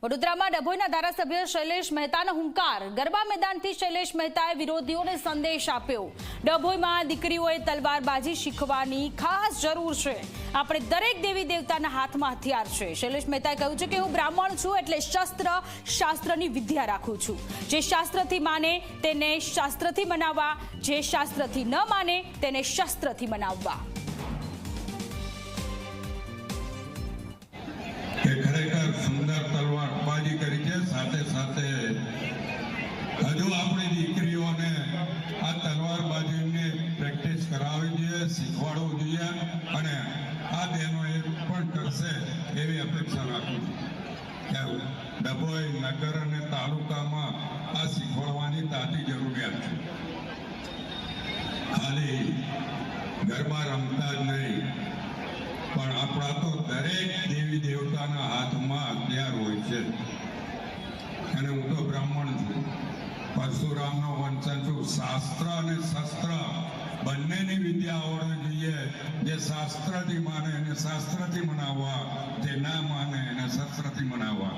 વડોદરામાં ડભોઈના ધારાસભ્ય શૈલેષ મહેતાનો હુંકાર। ગરબા મેદાનથી શૈલેષ મહેતાએ વિરોધીઓને સંદેશ આપ્યો। ડભોઈમાં દીકરીઓએ તલવારબાજી શીખવાની ખાસ જરૂર છે। આપણે દરેક દેવી દેવતાના હાથમાં હથિયાર છે। શૈલેષ મહેતાએ કહ્યું છે કે હું બ્રાહ્મણ છું એટલે શાસ્ત્રની વિદ્યા રાખું છું। જે શાસ્ત્રથી માને તેને શાસ્ત્રથી મનાવવા, જે શાસ્ત્રથી ન માને તેને શસ્ત્રથી મનાવવા। સુંદર તલવારબાજી કરી છે। સાથે સાથે હજુ આપણી દીકરીઓને આ તલવારબાજીની પ્રેક્ટિસ કરાવવી જોઈએ, શીખવાડવું જોઈએ અને આ બહેનો એ પણ કરશે એવી અપેક્ષા રાખું છું। ડભોઈ નગર અને તાલુકામાં આ શીખવાડવાની તાતી જરૂરિયાત છે। ખાલી ગરબા રમતા જ નહીં પણ આપણા તો દરેક દેવી દેવતાના હાથમાં હથિયાર હોય છે। અને હું તો બ્રાહ્મણ છું, પરશુરામનો વંશજ છું। શાસ્ત્ર અને શસ્ત્ર બંનેની વિદ્યા આવડવી જોઈએ। જે શાસ્ત્રથી માને એને શાસ્ત્રથી મનાવવા, જે ના માને એને શસ્ત્રથી મનાવવા।